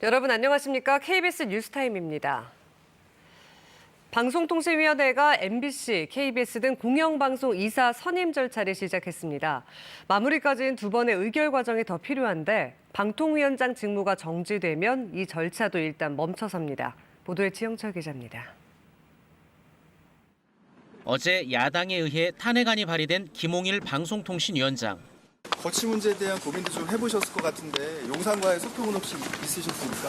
여러분 안녕하십니까? KBS 뉴스타임입니다. 방송통신위원회가 MBC, KBS 등 공영방송 이사 선임 절차를 시작했습니다. 마무리까지는 두 번의 의결 과정이 더 필요한데 방통위원장 직무가 정지되면 이 절차도 일단 멈춰섭니다. 보도에 지영철 기자입니다. 어제 야당에 의해 탄핵안이 발의된 김홍일 방송통신위원장. 거취 문제에 대한 고민도 좀 해보셨을 것 같은데 용산과의 소통은 혹시 있으셨습니까?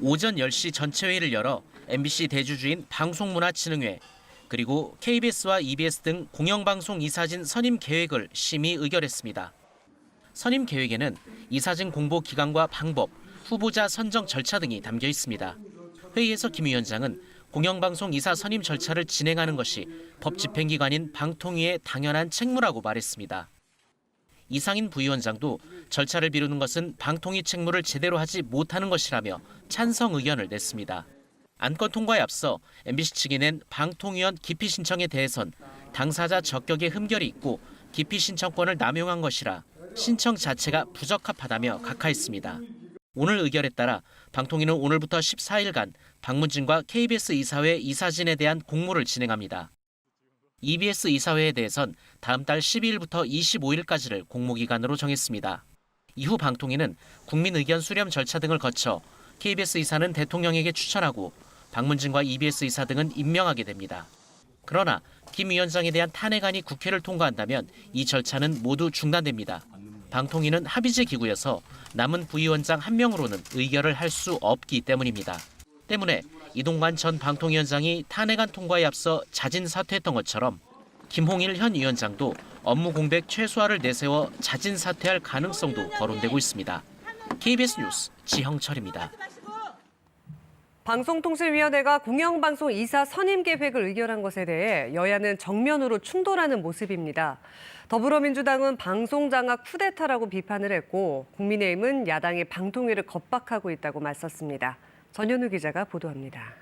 오전 10시 전체 회의를 열어 MBC 대주주인 방송문화진흥회 그리고 KBS와 EBS 등 공영방송 이사진 선임 계획을 심의 의결했습니다. 선임 계획에는 이사진 공보 기간과 방법, 후보자 선정 절차 등이 담겨 있습니다. 회의에서 김 위원장은 공영방송 이사 선임 절차를 진행하는 것이 법 집행기관인 방통위의 당연한 책무라고 말했습니다. 이상인 부위원장도 절차를 미루는 것은 방통위 책무를 제대로 하지 못하는 것이라며 찬성 의견을 냈습니다. 안건 통과에 앞서 MBC 측이 낸 방통위원 기피 신청에 대해선 당사자 적격의 흠결이 있고 기피 신청권을 남용한 것이라 신청 자체가 부적합하다며 각하했습니다. 오늘 의결에 따라 방통위는 오늘부터 14일간 방문진과 KBS 이사회 이사진에 대한 공모를 진행합니다. EBS 이사회에 대해선 다음 달 12일부터 25일까지를 공모기간으로 정했습니다. 이후 방통위는 국민 의견 수렴 절차 등을 거쳐 KBS 이사는 대통령에게 추천하고 방문진과 EBS 이사 등은 임명하게 됩니다. 그러나 김 위원장에 대한 탄핵안이 국회를 통과한다면 이 절차는 모두 중단됩니다. 방통위는 합의제 기구여서 남은 부위원장 한 명으로는 의결을 할 수 없기 때문입니다. 때문에 이동관 전 방통위원장이 탄핵안 통과에 앞서 자진 사퇴했던 것처럼 김홍일 현 위원장도 업무 공백 최소화를 내세워 자진 사퇴할 가능성도 거론되고 있습니다. KBS 뉴스 지형철입니다. 방송통신위원회가 공영방송 이사 선임 계획을 의결한 것에 대해 여야는 정면으로 충돌하는 모습입니다. 더불어민주당은 방송장악 쿠데타라고 비판을 했고 국민의힘은 야당이 방통위를 겁박하고 있다고 맞섰습니다. 전현우 기자가 보도합니다.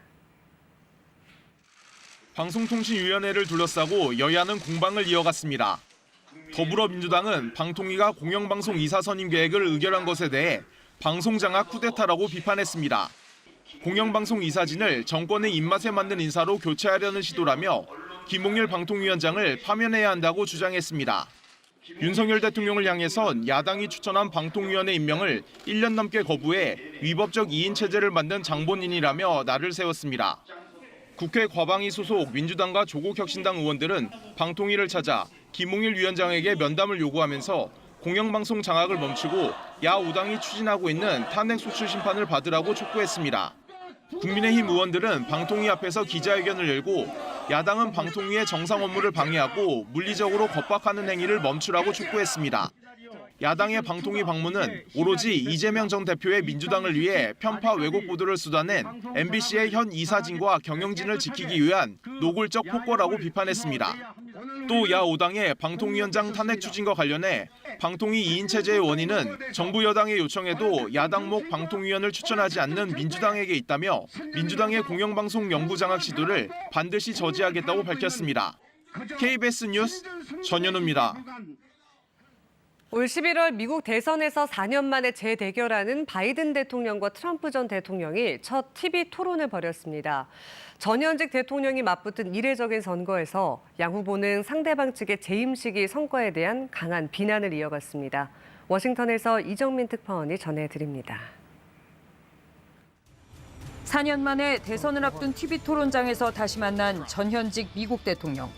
방송통신위원회를 둘러싸고 여야는 공방을 이어갔습니다. 더불어민주당은 방통위가 공영방송 이사 선임 계획을 의결한 것에 대해 방송장악 쿠데타라고 비판했습니다. 공영방송 이사진을 정권의 입맛에 맞는 인사로 교체하려는 시도라며 김홍일 방통위원장을 파면해야 한다고 주장했습니다. 윤석열 대통령을 향해선 야당이 추천한 방통위원회 임명을 1년 넘게 거부해 위법적 2인 체제를 만든 장본인이라며 날을 세웠습니다. 국회 과방위 소속 민주당과 조국혁신당 의원들은 방통위를 찾아 김홍일 위원장에게 면담을 요구하면서 공영방송 장악을 멈추고 야5당이 추진하고 있는 탄핵 소추 심판을 받으라고 촉구했습니다. 국민의힘 의원들은 방통위 앞에서 기자회견을 열고 야당은 방통위의 정상 업무를 방해하고 물리적으로 겁박하는 행위를 멈추라고 촉구했습니다. 야당의 방통위 방문은 오로지 이재명 전 대표의 민주당을 위해 편파 왜곡 보도를 쏟아낸 MBC의 현 이사진과 경영진을 지키기 위한 노골적 폭거라고 비판했습니다. 또 야5당의 방통위원장 탄핵 추진과 관련해 방통위 2인 체제의 원인은 정부 여당의 요청에도 야당목 방통위원을 추천하지 않는 민주당에게 있다며 민주당의 공영방송 영구 장악 시도를 반드시 저지하겠다고 밝혔습니다. KBS 뉴스 전현우입니다. 올 11월 미국 대선에서 4년 만에 재대결하는 바이든 대통령과 트럼프 전 대통령이 첫 TV 토론을 벌였습니다. 전현직 대통령이 맞붙은 이례적인 선거에서 양 후보는 상대방 측의 재임 시기 성과에 대한 강한 비난을 이어갔습니다. 워싱턴에서 이정민 특파원이 전해드립니다. 4년 만에 대선을 앞둔 TV 토론장에서 다시 만난 전현직 미국 대통령.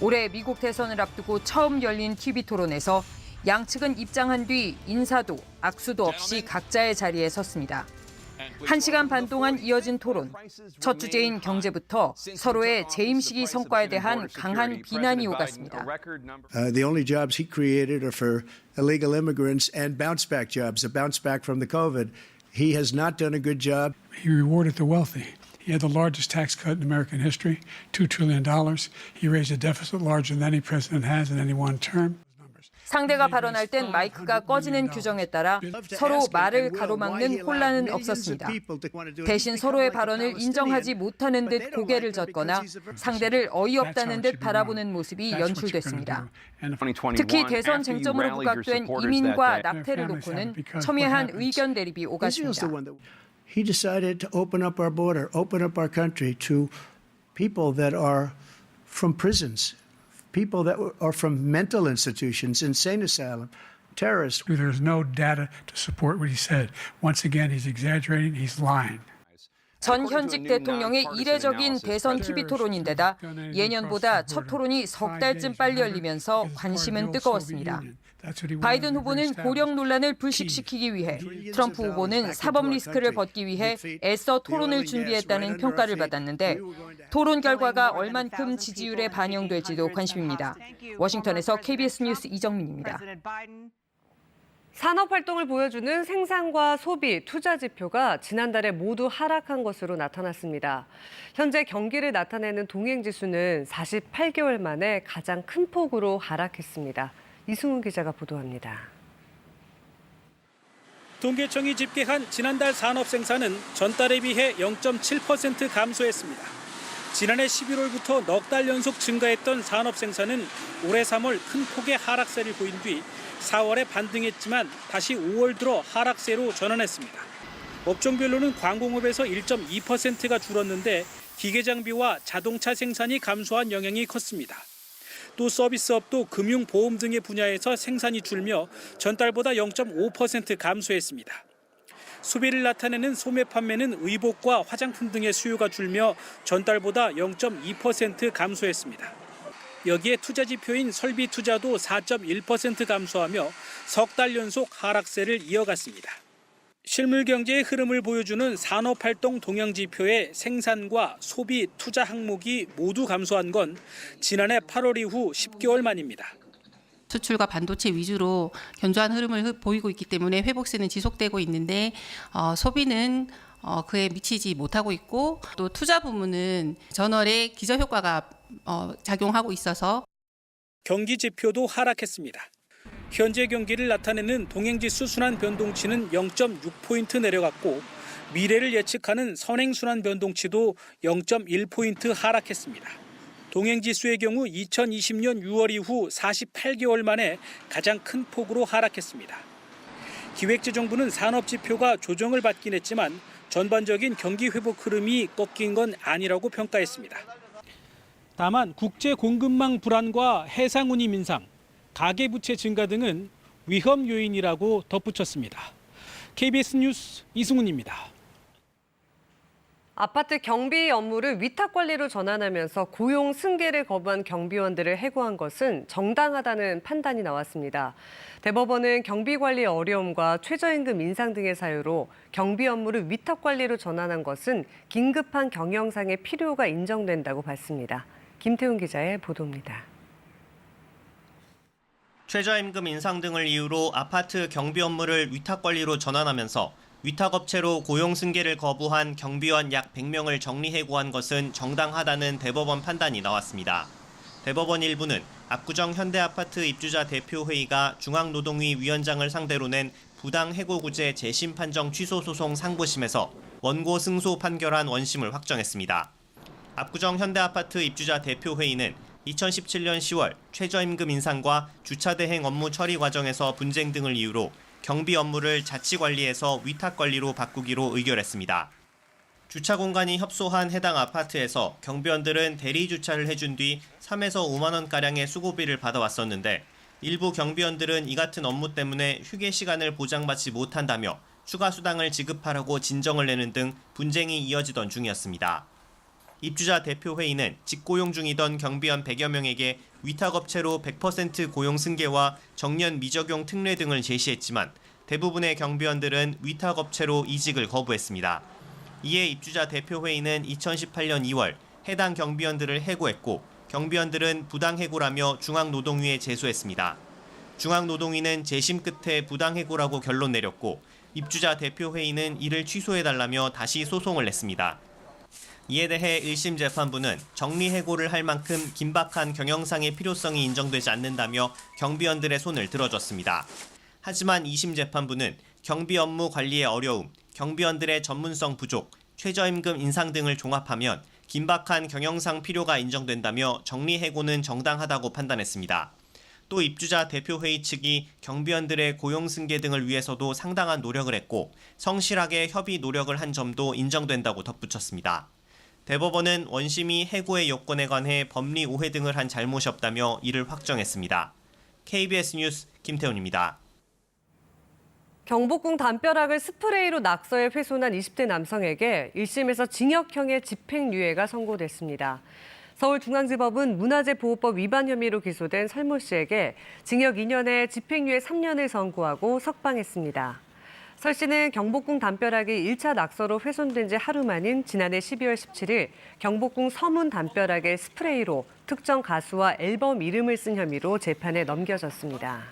올해 미국 대선을 앞두고 처음 열린 TV 토론에서 양측은 입장한 뒤 인사도 악수도 없이 각자의 자리에 섰습니다. 1시간 반 동안 이어진 토론. 첫 주제인 경제부터 서로의 재임 시기 성과에 대한 강한 비난이 오갔습니다. The only jobs he created are for illegal immigrants and bounce back jobs, a bounce back from the COVID. He has not done a good job. He rewarded the wealthy. He had the largest tax cut in American history, $2 trillion. He raised a deficit larger than any president has in any one term. 상대가 발언할 땐 마이크가 꺼지는 규정에 따라 서로 말을 가로막는 혼란은 없었습니다. 대신 서로의 발언을 인정하지 못하는 듯 고개를 젓거나 상대를 어이없다는 듯 바라보는 모습이 연출됐습니다. 특히 대선 쟁점으로 부각된 이민과 낙태를 놓고는 첨예한 의견 대립이 오갔습니다. He decided to open up our border, open up our country to people that are from prisons, people that are from mental institutions, insane asylum, terrorists. There's no data to support what he said. Once again, he's exaggerating, he's lying. 전 현직 대통령의 이례적인 대선 TV 토론인데다 예년보다 첫 토론이 석 달쯤 빨리 열리면서 관심은 뜨거웠습니다. 바이든 후보는 고령 논란을 불식시키기 위해, 트럼프 후보는 사법 리스크를 벗기 위해 애써 토론을 준비했다는 평가를 받았는데 토론 결과가 얼만큼 지지율에 반영될지도 관심입니다. 워싱턴에서 KBS 뉴스 이정민입니다. 산업활동을 보여주는 생산과 소비, 투자 지표가 지난달에 모두 하락한 것으로 나타났습니다. 현재 경기를 나타내는 동행지수는 48개월 만에 가장 큰 폭으로 하락했습니다. 이승훈 기자가 보도합니다. 통계청이 집계한 지난달 산업생산은 전달에 비해 0.7% 감소했습니다. 지난해 11월부터 넉 달 연속 증가했던 산업생산은 올해 3월 큰 폭의 하락세를 보인 뒤 4월에 반등했지만 다시 5월 들어 하락세로 전환했습니다. 업종별로는 광공업에서 1.2%가 줄었는데 기계장비와 자동차 생산이 감소한 영향이 컸습니다. 또 서비스업도 금융, 보험 등의 분야에서 생산이 줄며 전달보다 0.5% 감소했습니다. 소비를 나타내는 소매 판매는 의복과 화장품 등의 수요가 줄며 전달보다 0.2% 감소했습니다. 여기에 투자 지표인 설비 투자도 4.1% 감소하며 석 달 연속 하락세를 이어갔습니다. 실물 경제의 흐름을 보여주는 산업활동 동향 지표의 생산과 소비, 투자 항목이 모두 감소한 건 지난해 8월 이후 10개월 만입니다. 수출과 반도체 위주로 견조한 흐름을 보이고 있기 때문에 회복세는 지속되고 있는데 소비는 그에 미치지 못하고 있고 또 투자 부문은 전월에 기저 효과가 작용하고 있어서 경기 지표도 하락했습니다. 현재 경기를 나타내는 동행지수 순환 변동치는 0.6포인트 내려갔고 미래를 예측하는 선행순환 변동치도 0.1포인트 하락했습니다. 동행지수의 경우 2020년 6월 이후 48개월 만에 가장 큰 폭으로 하락했습니다. 기획재정부는 산업지표가 조정을 받긴 했지만 전반적인 경기 회복 흐름이 꺾인 건 아니라고 평가했습니다. 다만 국제 공급망 불안과 해상운임 인상, 가계부채 증가 등은 위험 요인이라고 덧붙였습니다. KBS 뉴스 이승훈입니다. 아파트 경비 업무를 위탁 관리로 전환하면서 고용 승계를 거부한 경비원들을 해고한 것은 정당하다는 판단이 나왔습니다. 대법원은 경비 관리 어려움과 최저임금 인상 등의 사유로 경비 업무를 위탁 관리로 전환한 것은 긴급한 경영상의 필요가 인정된다고 봤습니다. 김태훈 기자의 보도입니다. 최저임금 인상 등을 이유로 아파트 경비 업무를 위탁 관리로 전환하면서 위탁업체로 고용 승계를 거부한 경비원 약 100명을 정리해고한 것은 정당하다는 대법원 판단이 나왔습니다. 대법원 일부는 압구정 현대아파트 입주자 대표회의가 중앙노동위 위원장을 상대로 낸 부당해고구제 재심 판정 취소 소송 상부심에서 원고 승소 판결한 원심을 확정했습니다. 압구정 현대아파트 입주자 대표회의는 2017년 10월 최저임금 인상과 주차대행 업무 처리 과정에서 분쟁 등을 이유로 경비 업무를 자치관리에서 위탁관리로 바꾸기로 의결했습니다. 주차 공간이 협소한 해당 아파트에서 경비원들은 대리 주차를 해준 뒤 3에서 5만 원가량의 수고비를 받아왔었는데 일부 경비원들은 이 같은 업무 때문에 휴게 시간을 보장받지 못한다며 추가 수당을 지급하라고 진정을 내는 등 분쟁이 이어지던 중이었습니다. 입주자 대표회의는 직고용 중이던 경비원 100여 명에게 위탁업체로 100% 고용 승계와 정년 미적용 특례 등을 제시했지만 대부분의 경비원들은 위탁업체로 이직을 거부했습니다. 이에 입주자 대표회의는 2018년 2월 해당 경비원들을 해고했고 경비원들은 부당해고라며 중앙노동위에 제소했습니다. 중앙노동위는 재심 끝에 부당해고라고 결론 내렸고 입주자 대표회의는 이를 취소해달라며 다시 소송을 냈습니다. 이에 대해 1심 재판부는 정리해고를 할 만큼 긴박한 경영상의 필요성이 인정되지 않는다며 경비원들의 손을 들어줬습니다. 하지만 2심 재판부는 경비 업무 관리의 어려움, 경비원들의 전문성 부족, 최저임금 인상 등을 종합하면 긴박한 경영상 필요가 인정된다며 정리해고는 정당하다고 판단했습니다. 또 입주자 대표회의 측이 경비원들의 고용승계 등을 위해서도 상당한 노력을 했고 성실하게 협의 노력을 한 점도 인정된다고 덧붙였습니다. 대법원은 원심이 해고의 요건에 관해 법리 오해 등을 한 잘못이 없다며 이를 확정했습니다. KBS 뉴스 김태훈입니다. 경복궁 담벼락을 스프레이로 낙서해 훼손한 20대 남성에게 1심에서 징역형의 집행유예가 선고됐습니다. 서울중앙지법은 문화재보호법 위반 혐의로 기소된 설모 씨에게 징역 2년에 집행유예 3년을 선고하고 석방했습니다. 설 씨는 경복궁 담벼락이 1차 낙서로 훼손된 지 하루 만인 지난해 12월 17일 경복궁 서문 담벼락에 스프레이로 특정 가수와 앨범 이름을 쓴 혐의로 재판에 넘겨졌습니다.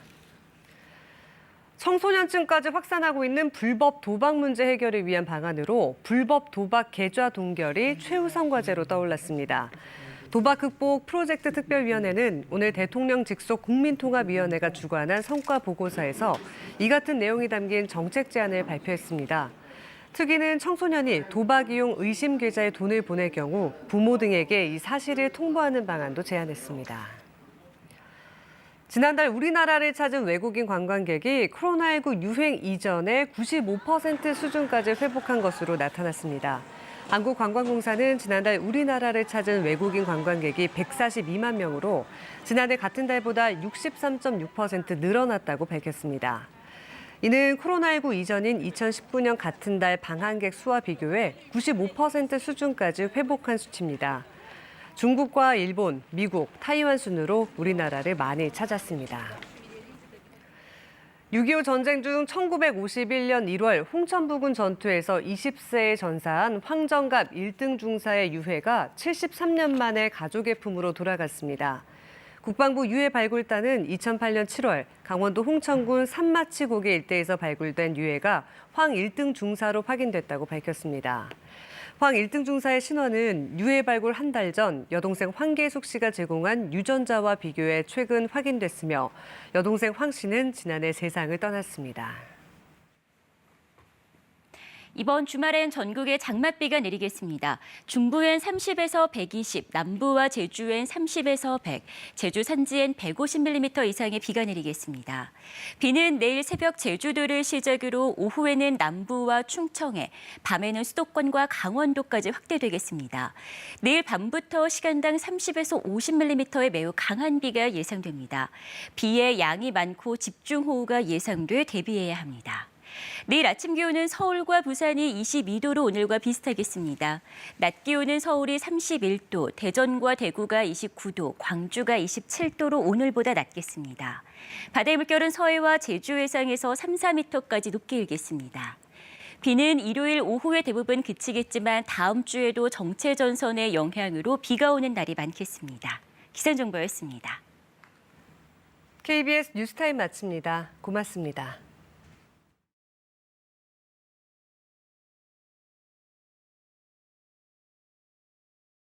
청소년층까지 확산하고 있는 불법 도박 문제 해결을 위한 방안으로 불법 도박 계좌 동결이 최우선 과제로 떠올랐습니다. 도박 극복 프로젝트 특별위원회는 오늘 대통령 직속 국민통합위원회가 주관한 성과 보고서에서 이 같은 내용이 담긴 정책 제안을 발표했습니다. 특위는 청소년이 도박 이용 의심 계좌에 돈을 보낼 경우 부모 등에게 이 사실을 통보하는 방안도 제안했습니다. 지난달 우리나라를 찾은 외국인 관광객이 코로나19 유행 이전의 95% 수준까지 회복한 것으로 나타났습니다. 한국관광공사는 지난달 우리나라를 찾은 외국인 관광객이 142만 명으로 지난해 같은 달보다 63.6% 늘어났다고 밝혔습니다. 이는 코로나19 이전인 2019년 같은 달 방한객 수와 비교해 95% 수준까지 회복한 수치입니다. 중국과 일본, 미국, 타이완 순으로 우리나라를 많이 찾았습니다. 6.25 전쟁 중 1951년 1월 홍천부군 전투에서 20세에 전사한 황정갑 1등 중사의 유해가 73년 만에 가족의 품으로 돌아갔습니다. 국방부 유해 발굴단은 2008년 7월 강원도 홍천군 산마치 고개 일대에서 발굴된 유해가 황 1등 중사로 확인됐다고 밝혔습니다. 황 1등 중사의 신원은 유해 발굴 한 달 전 여동생 황계숙 씨가 제공한 유전자와 비교해 최근 확인됐으며 여동생 황 씨는 지난해 세상을 떠났습니다. 이번 주말엔 전국에 장맛비가 내리겠습니다. 중부엔 30에서 120, 남부와 제주엔 30에서 100, 제주 산지엔 150mm 이상의 비가 내리겠습니다. 비는 내일 새벽 제주도를 시작으로 오후에는 남부와 충청에, 밤에는 수도권과 강원도까지 확대되겠습니다. 내일 밤부터 시간당 30에서 50mm의 매우 강한 비가 예상됩니다. 비의 양이 많고 집중호우가 예상돼 대비해야 합니다. 내일 아침 기온은 서울과 부산이 22도로 오늘과 비슷하겠습니다. 낮 기온은 서울이 31도, 대전과 대구가 29도, 광주가 27도로 오늘보다 낮겠습니다. 바다의 물결은 서해와 제주 해상에서 3, 4m까지 높게 일겠습니다. 비는 일요일 오후에 대부분 그치겠지만 다음 주에도 정체 전선의 영향으로 비가 오는 날이 많겠습니다. 기상정보였습니다. KBS 뉴스타임 마칩니다. 고맙습니다.